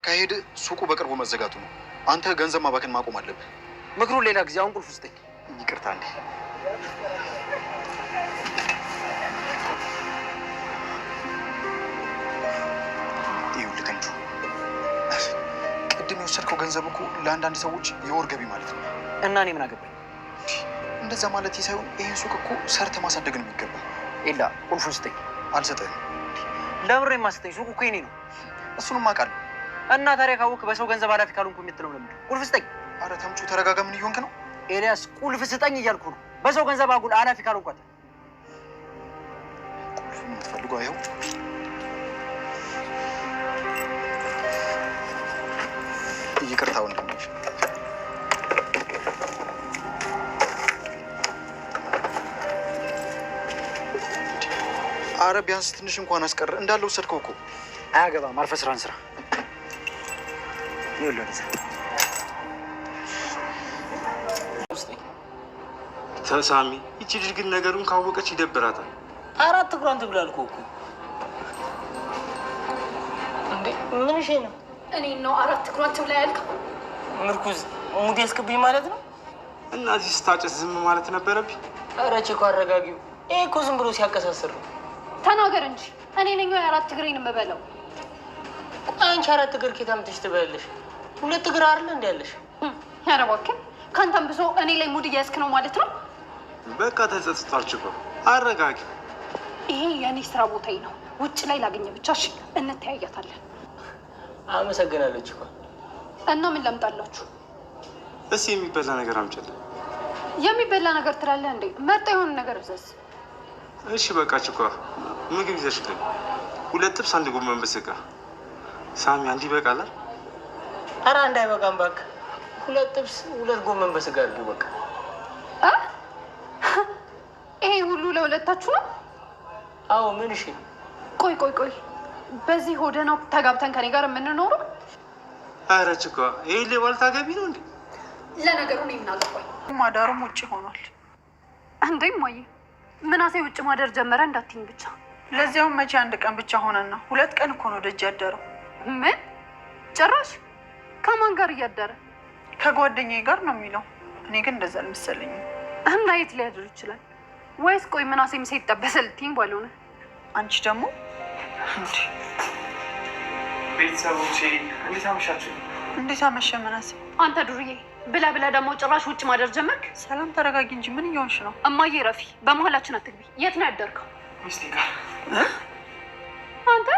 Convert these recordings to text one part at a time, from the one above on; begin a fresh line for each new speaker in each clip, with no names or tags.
ከሄድ ሱቁ በቅርቡ መዘጋቱ ነው። አንተ ገንዘብ ማባከን ማቆም አለብህ።
ምክሩን ሌላ ጊዜ፣ አሁን ቁልፍ ስጠኝ።
ይቅርታ እንዴ። ይኸውልህ ተምቹ፣ ቅድም የወሰድከው ገንዘብ እኮ ለአንዳንድ ሰዎች የወር ገቢ ማለት ነው።
እና እኔ ምን አገባኝ?
እንደዛ ማለት ሳይሆን ይህን ሱቅ እኮ ሰርተ ማሳደግ ነው የሚገባ።
ኤላ ቁልፉን ስጠኝ።
አልሰጠህም።
ለምሬ ማስጠኝ። ሱቁ እኮ የኔ ነው።
እሱንም አውቃለሁ።
እና ታዲያ ካወቅህ በሰው ገንዘብ ኃላፊ ካልሆንኩ የምትለው ለምንድን ነው? ቁልፍ ስጠኝ።
አረ ተምቹ ተረጋጋ። ምን እየሆንክ ነው?
ኤልያስ ቁልፍ ስጠኝ እያልኩ ነው። በሰው ገንዘብ አጉል ኃላፊ ካልሆንኳት።
ቁልፍ የምትፈልገው ይኸው። ይቅርታ ወንድሜ። አረ ቢያንስ ትንሽ እንኳን አስቀር። እንዳለ ወሰድከው እኮ።
አያገባም። አርፈህ ስራን ስራ።
ተሳሚ፣ ይቺ ልጅ ግን ነገሩን ካወቀች ይደብራታል።
አራት እግሯን ትብላ አልኩህ እኮ። እንዴ ምን እሺ ነው?
እኔ ነው አራት እግሯን ትብላ ያልከው?
ምርኩዝ ሙድ ያስክብኝ ማለት ነው።
እናዚህ ስታጨስ ዝም ማለት ነበረብኝ።
ኧረ ቼኮ አረጋጊው። ይሄ እኮ ዝም ብሎ ሲያቀሳስር ነው።
ተናገር እንጂ እኔ ነኝ አራት እግሬን የምበላው?
አንቺ አራት እግር ኬት አምጥተሽ ትበያለሽ? ሁለት እግር አይደል እንደ ያለሽ?
ኧረ እባክህ ከአንተም ብሶ እኔ ላይ ሙድ እያያዝክ ነው ማለት ነው።
በቃ ተጸጽቷል። ችኮ አረጋጊ።
ይሄ የእኔ ስራ ቦታዬ ነው። ውጭ ላይ ላገኘ ብቻ እሺ፣ እንተያያታለን።
አመሰግናለሁ ችኮ።
እና ምን ላምጣላችሁ?
እስኪ የሚበላ ነገር አምጪልኝ።
የሚበላ ነገር ትላለህ እንዴ? መርጣ የሆነ ነገር እዘዝ።
እሺ በቃ ችኮ ምግብ ይዘሽልኝ። ሁለት ጥብስ፣ አንድ ጎመን በስጋ። ሳሚ አንድ ይበቃላል?
ኧረ አንድ አይበቃም እባክህ። ሁለት ጥብስ፣ ሁለት ጎመን በስጋ አድርጊው በቃ።
ይሄ ሁሉ ለሁለታችሁ ነው?
አዎ ምን እሺ።
ቆይ ቆይ ቆይ፣ በዚህ ሆደ ነው ተጋብተን ከኔ ጋር የምንኖረው?
ኧረ ችኮ ይሄ ሌባል ታገቢ ነው እንዴ?
ለነገሩ እኔ ምን አገባኝ?
ማዳሩም ውጭ ሆኗል
እንዴ? እማዬ ምናሴ ውጭ ማደር ጀመረ እንዳትኝ ብቻ።
ለዚያውም መቼ አንድ ቀን ብቻ ሆነና 2 ቀን እኮ ነው ደጅ ያደረው።
ምን ጭራሽ? ከማን ጋር እያደረ?
ከጓደኛዬ ጋር ነው የሚለው። እኔ ግን እንደዛ አልመሰለኝም።
እና የት ሊያድር ይችላል? ወይስ ቆይ ምናሴም ሴት ጠበሰ ልትይኝ ባልሆነ?
አንቺ ደግሞ
ቤተሰቦቼ እንዴት አመሻችሁ?
እንዴት አመሸ ምናሴ?
አንተ ዱርዬ ብላ ብላ ደግሞ ጭራሽ ውጭ ማደር ጀመርክ።
ሰላም ተረጋጊ እንጂ ምን እየሆንሽ ነው?
እማዬ ረፊ፣ በመሀላችን አትግቢ። የት ነው ያደርከው?
ሚስቴ ጋር።
አንተ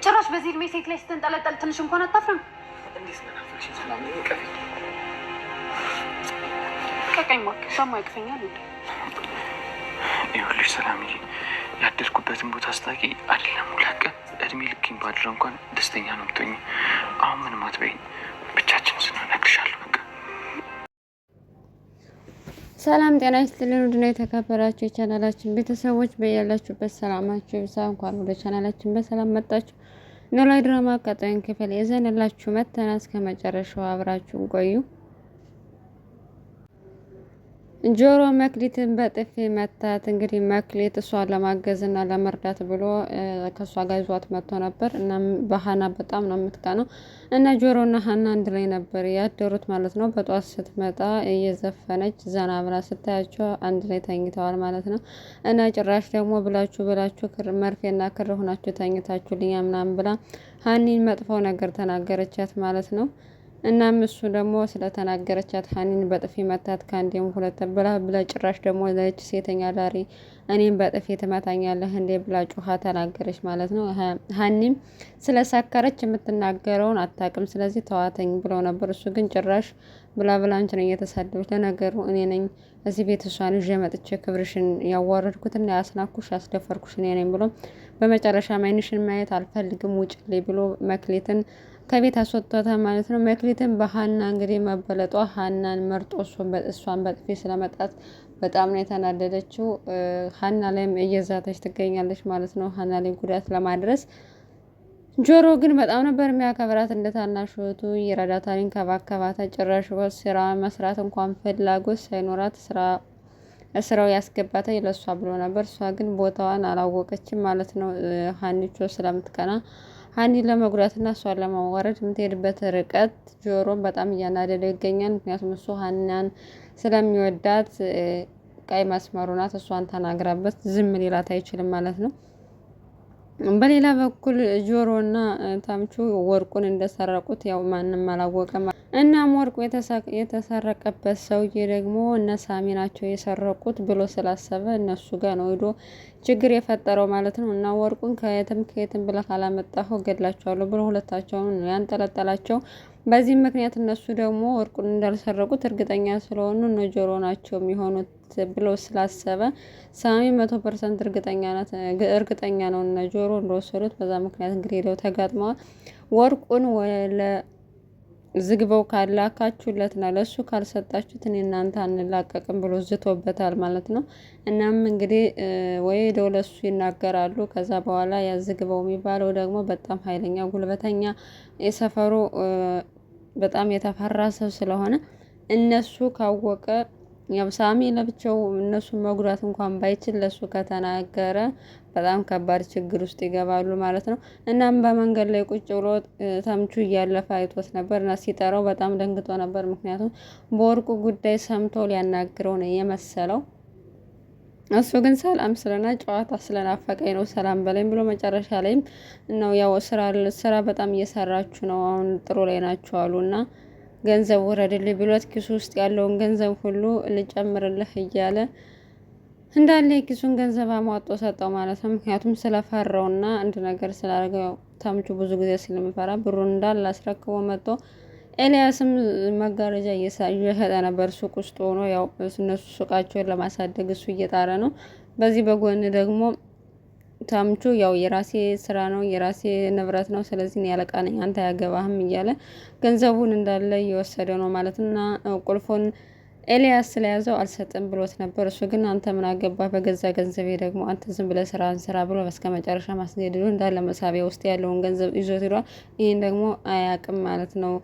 ጭራሽ በዚህ እድሜ ሴት ላይ ስትንጠለጠል ትንሽ እንኳን አታፍርም?
እንዴት መናፈቅሽ? ሰላም ነው። ቀፊ
ቀቀኝ ማክ ሰማ ይቅፈኛል እንዴ?
ይኸውልሽ ሰላምዬ፣ ያደርኩበትን ቦታ አስታቂ አይደለም። 2 ቀን እድሜ ልክኝ ባድረ እንኳን ደስተኛ ነው የምትሆኝ። አሁን ምንም አትበይኝ፣ ብቻችን ስንሆን እነግርሻለሁ። በቃ
ሰላም ጤና ይስጥልን። ውድና የተከበራችሁ የቻናላችን ቤተሰቦች በያላችሁበት ሰላማችሁ ይብዛ። እንኳን ወደ ቻናላችን በሰላም መጣችሁ። ኖላዊ ድራማ ቀጣዩን ክፍል ይዘንላችሁ መጥተናል። እስከ መጨረሻው አብራችሁን ቆዩ። ጆሮ መክሊትን በጥፊ መታት። እንግዲህ መክሊት እሷን ለማገዝና ለመርዳት ብሎ ከእሷ ጋር ይዟት መጥቶ ነበር እና በሀና በጣም ነው የምትቀነው እና ጆሮና ሀና አንድ ላይ ነበር ያደሩት ማለት ነው። በጧት ስትመጣ እየዘፈነች ዘና ብላ ስታያቸው አንድ ላይ ተኝተዋል ማለት ነው። እና ጭራሽ ደግሞ ብላችሁ መርፌና ክር ሆናችሁ ተኝታችሁልኛ ምናምን ብላ ሀኒን መጥፎ ነገር ተናገረቻት ማለት ነው። እናም እሱ ደግሞ ስለተናገረቻት ሀኒን በጥፊ መታት። ከአንዴም 2 ብላ ጭራሽ ደግሞ ለች ሴተኛ ዳሪ እኔም በጥፊ ትመታኛለህ እንዴ ብላ ጩሃ ተናገረች ማለት ነው። ሀኒም ስለሳከረች የምትናገረውን አታውቅም፣ ስለዚህ ተዋተኝ ብለው ነበር። እሱ ግን ጭራሽ ብላ አንቺ ነው እየተሳደበች። ለነገሩ እኔ ነኝ እዚህ ቤት እሷን ይዤ መጥቼ ክብርሽን ያዋረድኩትና ያስናኩሽ ያስደፈርኩሽ እኔ ነኝ ብሎ በመጨረሻ ዓይንሽን ማየት አልፈልግም ውጭልኝ ብሎ መክሊትን ከቤት አስወጥቷታል ማለት ነው። መክሊትን በሀና እንግዲህ መበለጧ ሀናን መርጦ እሷን በጥፊ ስለመጣት በጣም ነው የተናደደችው። ሀና ላይም እየዛተች ትገኛለች ማለት ነው፣ ሀና ላይ ጉዳት ለማድረስ። ጆሮ ግን በጣም ነበር የሚያከብራት፣ እንደ ታናሽ እህቱ ይረዳታል፣ ይንከባከባታል። ጭራሽ ስራ መስራት እንኳን ፍላጎት ሳይኖራት ስራው ያስገባታል ለሷ ብሎ ነበር። እሷ ግን ቦታዋን አላወቀችም ማለት ነው። ሀኒቾ ስለምትቀና ሀኒን ለመጉዳትና እሷን ለማዋረድ የምትሄድበት ርቀት ጆሮን በጣም እያናደደው ይገኛል። ምክንያቱም እሱ ሀናን ስለሚወዳት ቀይ መስመሩ ናት። እሷን ተናግራበት ዝም ሊላት አይችልም ማለት ነው። በሌላ በኩል ጆሮና ተምቹ ወርቁን እንደሰረቁት ያው ማንም አላወቀም። እናም ወርቁ የተሰረቀበት ሰውዬ ደግሞ እነ ሳሚ ናቸው የሰረቁት ብሎ ስላሰበ እነሱ ጋር ነው ሄዶ ችግር የፈጠረው ማለት ነው። እና ወርቁን ከየትም ብለህ ካላመጣኸው ገድላቸዋለሁ ብሎ ሁለታቸውን ያንጠለጠላቸው። በዚህ ምክንያት እነሱ ደግሞ ወርቁን እንዳልሰረቁት እርግጠኛ ስለሆኑ እነ ጆሮ ናቸው የሚሆኑት ብሎ ስላሰበ ሳሚ 100% እርግጠኛ ነው እነ ጆሮ እንደወሰዱት። በዛ ምክንያት እንግዲህ ሄደው ተጋጥመዋል። ወርቁን ዝግበው ካላካችሁለትና ለሱ ካልሰጣችሁት እኔ እናንተ አንላቀቅም ብሎ ዝቶበታል ማለት ነው። እናም እንግዲህ ወይ ሄደው ለሱ ይናገራሉ። ከዛ በኋላ ያዝግበው የሚባለው ደግሞ በጣም ኃይለኛ ጉልበተኛ የሰፈሩ በጣም የተፈራ ሰው ስለሆነ እነሱ ካወቀ ያው ሳሚ ለብቻው እነሱን መጉዳት እንኳን ባይችል ለሱ ከተናገረ በጣም ከባድ ችግር ውስጥ ይገባሉ ማለት ነው። እናም በመንገድ ላይ ቁጭ ብሎ ተምቹ እያለፈ አይቶት ነበር እና ሲጠራው በጣም ደንግጦ ነበር። ምክንያቱም በወርቁ ጉዳይ ሰምቶ ሊያናግረው ነው የመሰለው። እሱ ግን ሰላም ስለና ጨዋታ ስለናፈቀኝ ነው ሰላም በላይም ብሎ መጨረሻ ላይም ነው ያው ስራ በጣም እየሰራችሁ ነው አሁን ጥሩ ላይ ናችሁ አሉና ገንዘብ ወረድልኝ ብሎት ኪሱ ውስጥ ያለውን ገንዘብ ሁሉ ልጨምርልህ እያለ እንዳለ የኪሱን ገንዘብ አሟጦ ሰጠው ማለት ነው። ምክንያቱም ስለፈራውና አንድ ነገር ስላደረገው ተምቹ ብዙ ጊዜ ስለሚፈራ ብሩን እንዳለ አስረክቦ መጥቶ ኤልያስም መጋረጃ እየሸጠ ነበር ሱቅ ውስጥ ሆኖ ያው እነሱ ሱቃቸውን ለማሳደግ እሱ እየጣረ ነው። በዚህ በጎን ደግሞ ተምቹ ያው የራሴ ስራ ነው የራሴ ንብረት ነው፣ ስለዚህ እኔ አለቃ ነኝ አንተ አያገባህም እያለ ገንዘቡን እንዳለ እየወሰደ ነው ማለት እና ቁልፉን ኤልያስ ስለያዘው አልሰጥም ብሎት ነበር። እሱ ግን አንተ ምን አገባህ በገዛ ገንዘቤ ደግሞ አንተ ዝም ብለህ ስራ ብሎ እስከ መጨረሻ ማስገደዱ እንዳለ መሳቢያ ውስጥ ያለውን ገንዘብ ይዞት ሄዷል። ይህን ደግሞ አያውቅም ማለት ነው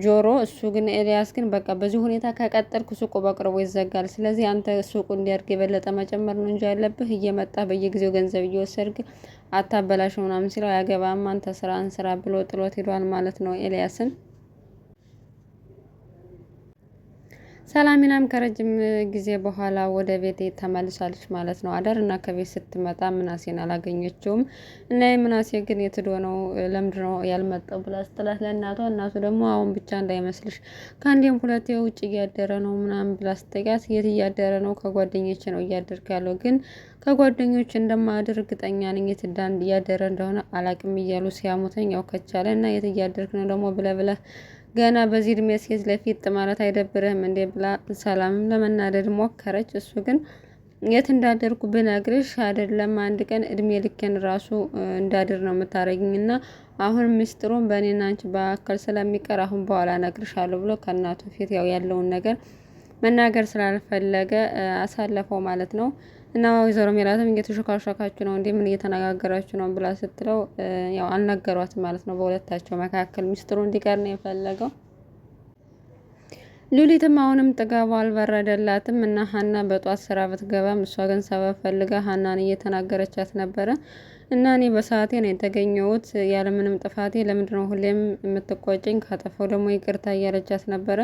ጆሮ። እሱ ግን ኤልያስ ግን በቃ በዚህ ሁኔታ ከቀጠልኩ ሱቁ በቅርቡ ይዘጋል፣ ስለዚህ አንተ ሱቁ እንዲያድግ የበለጠ መጨመር ነው እንጂ ያለብህ እየመጣ በየጊዜው ገንዘብ እየወሰድክ አታበላሽ ምናምን ሲለው አያገባም አንተ ስራን ስራ ብሎ ጥሎት ሄዷል ማለት ነው ኤልያስን። ሰላሚናም ከረጅም ጊዜ በኋላ ወደ ቤት ተመልሳለች ማለት ነው። አዳር እና ከቤት ስትመጣ ምናሴን አላገኘችውም እና የምናሴ ግን የት ሄዶ ነው ለምንድን ነው ያልመጣው ብላ ስትላት ለእናቷ፣ እናቱ ደግሞ አሁን ብቻ እንዳይመስልሽ ከአንዴም ሁለቴ ውጭ እያደረ ነው ምናምን ብላ ስትጠይቃት የት እያደረ ነው? ከጓደኞቼ ነው እያደርክ ያለው፣ ግን ከጓደኞች እንደማያደር እርግጠኛ ነኝ፣ የት እያደረ እንደሆነ አላቅም እያሉ ሲያሙተኝ ያው ከቻለ እና የት እያደርክ ነው ደግሞ ብለህ ገና በዚህ እድሜ ሴት ለፊት ማለት አይደብርህም እንዴ ብላ ሰላምም ለመናደድ ሞከረች። እሱ ግን የት እንዳደርኩ ብነግርሽ አይደለም አንድ ቀን እድሜ ልኬን ራሱ እንዳድር ነው የምታረጊኝና አሁን ምስጢሩን በእኔና አንቺ በአካል ስለሚቀር አሁን በኋላ እነግርሻለሁ ብሎ ከእናቱ ፊት ያው ያለውን ነገር መናገር ስላልፈለገ አሳለፈው ማለት ነው። እና ወይዘሮ ሜላትም እየተሾካሾካችሁ ነው እንዴ ምን እየተነጋገራችሁ ነው ብላ ስትለው ያው አልነገሯትም ማለት ነው። በሁለታቸው መካከል ሚስጥሩ እንዲቀር ነው የፈለገው። ሉሊትም አሁንም ጥጋቧ አልበረደላትም እና ሀና በጧት ስራ ብትገባም እሷ ግን ሰበብ ፈልጋ ሀናን እየተናገረቻት ነበረ። እና እኔ በሰዓቴ ነው የተገኘሁት ያለምንም ጥፋቴ፣ ለምንድነው ሁሌም የምትቆጨኝ? ካጠፋው ደግሞ ይቅርታ እያለቻት ነበረ።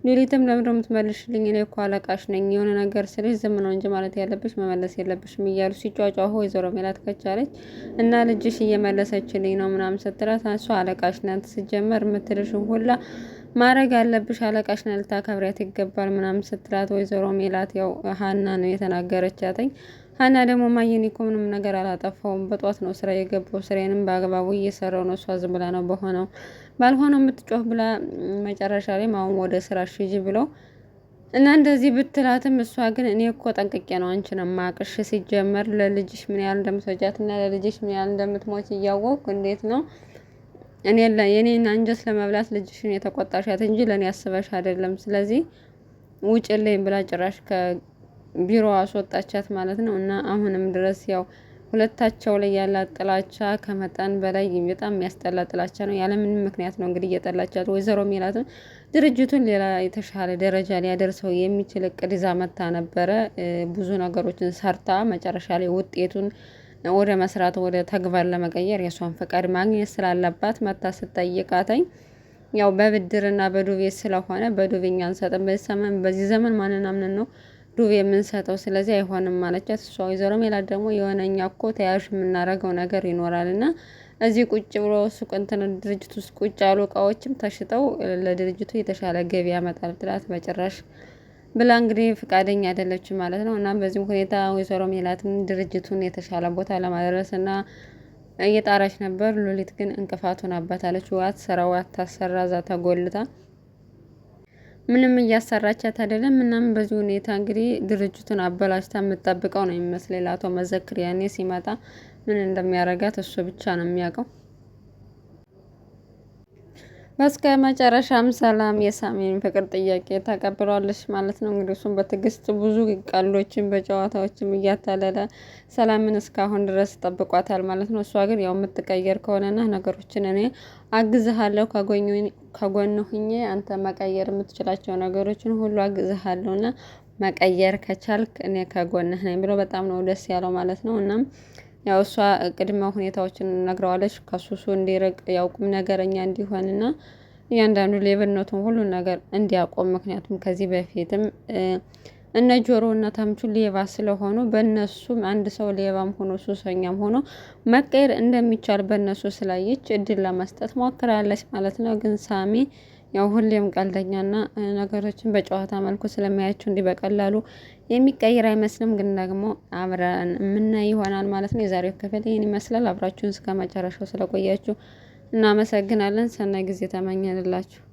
ሉሊትም ለምንድነው የምትመልሽልኝ? እኔ እኮ አለቃሽ ነኝ፣ የሆነ ነገር ስልሽ ዝም ነው እንጂ ማለት ያለብሽ መመለስ የለብሽም እያሉ ሲጫጫሁ ወይዘሮ ሜላት ከቻለች እና ልጅሽ እየመለሰችልኝ ነው ምናምን ስትላት እሷ አለቃሽ ናት ሲጀመር የምትልሽን ሁላ ማድረግ አለብሽ፣ አለቃሽ ናት ልታከብሪያት ይገባል ምናምን ስትላት ወይዘሮ ሜላት ያው ሀና ነው የተናገረቻትኝ። ሀና ደግሞ ማየኔ እኮ ምንም ነገር አላጠፋውም፣ በጧት ነው ስራ የገባው፣ ስራዬንም በአግባቡ እየሰራው ነው፣ እሷ ዝም ብላ ነው በሆነው ባልሆነው የምትጮህ ብላ መጨረሻ ላይ አሁን ወደ ስራ ሂጂ ብለው እና እንደዚህ ብትላትም እሷ ግን እኔ እኮ ጠንቅቄ ነው አንቺን ማቅሽ፣ ሲጀመር ለልጅሽ ምን ያህል እንደምትወጃት እና ለልጅሽ ምን ያህል እንደምትሞች እያወቅኩ እንዴት ነው የኔን አንጀት ለመብላት ልጅሽን የተቆጣሻት እንጂ ለእኔ አስበሽ አይደለም፣ ስለዚህ ውጭልኝ ብላ ጭራሽ ቢሮ አስወጣቻት ማለት ነው። እና አሁንም ድረስ ያው ሁለታቸው ላይ ያላት ጥላቻ ከመጠን በላይ በጣም የሚያስጠላ ጥላቻ ነው። ያለምንም ምክንያት ነው እንግዲህ እየጠላቻት። ወይዘሮ ሜላትም ድርጅቱን ሌላ የተሻለ ደረጃ ሊያደርሰው የሚችል እቅድ ይዛ መታ ነበረ። ብዙ ነገሮችን ሰርታ መጨረሻ ላይ ውጤቱን ወደ መስራት ወደ ተግባር ለመቀየር የእሷን ፈቃድ ማግኘት ስላለባት መታ ስትጠይቃተኝ ያው በብድርና በዱቤ ስለሆነ በዱቤ እኛ አንሰጥም፣ በዚህ ዘመን ማንናምን ነው ዱቤ የምንሰጠው፣ ስለዚህ አይሆንም ማለቻት። እሷ ወይዘሮ ሜላት ደግሞ የሆነ እኛ እኮ ተያዥ የምናደርገው ነገር ይኖራል እና እዚህ ቁጭ ብሎ ሱቅ እንትን ድርጅት ውስጥ ቁጭ ያሉ እቃዎችም ተሽጠው ለድርጅቱ የተሻለ ገቢ ያመጣል ትላት በጭራሽ ብላ እንግዲህ ፍቃደኛ አይደለችም ማለት ነው። እና በዚህም ሁኔታ ወይዘሮ ሜላትም ድርጅቱን የተሻለ ቦታ ለማድረስ እና እየጣረች ነበር። ሉሊት ግን እንቅፋት ሆናባታለች። ዋት ሰራው አታሰራ እዛ ተጎልታ ምንም እያሰራቻት አይደለም። እናም በዚህ ሁኔታ እንግዲህ ድርጅቱን አበላሽታ የምትጠብቀው ነው የሚመስለኝ ለአቶ መዘክር ያኔ ሲመጣ ምን እንደሚያረጋት እሱ ብቻ ነው የሚያውቀው። በስከ መጨረሻም ሰላም የሳሚን ፍቅር ጥያቄ ተቀብሏለች ማለት ነው። እንግዲህ እሱም በትዕግስት ብዙ ቀልዶችን በጨዋታዎችም እያታለለ ሰላምን እስካሁን ድረስ ጠብቋታል ማለት ነው። እሷ ግን ያው የምትቀየር ከሆነና ነገሮችን እኔ አግዝሃለሁ ከጎን ሁኜ አንተ መቀየር የምትችላቸው ነገሮችን ሁሉ አግዝሃለሁና መቀየር ከቻልክ እኔ ከጎንህ ነኝ ብሎ በጣም ነው ደስ ያለው ማለት ነው። እናም ያው እሷ ቅድመ ሁኔታዎችን ነግረዋለች። ከሱሱ እንዲርቅ ያው ቁም ነገረኛ እንዲሆንና እያንዳንዱ ሌብነቱን ሁሉን ነገር እንዲያቆም፣ ምክንያቱም ከዚህ በፊትም እነ ጆሮ እና ተምቹ ሌባ ስለሆኑ በእነሱም አንድ ሰው ሌባም ሆኖ ሱሰኛም ሆኖ መቀየር እንደሚቻል በእነሱ ስላየች እድል ለመስጠት ሞክራለች ማለት ነው። ግን ሳሚ ያው ሁሌም ቀልደኛና ነገሮችን በጨዋታ መልኩ ስለሚያያቸው እንዲህ በቀላሉ የሚቀይር አይመስልም። ግን ደግሞ አብረን የምናይ ይሆናል ማለት ነው። የዛሬው ክፍል ይህን ይመስላል። አብራችሁን እስከ መጨረሻው ስለቆያችሁ እናመሰግናለን። ሰናይ ጊዜ ተመኘንላችሁ።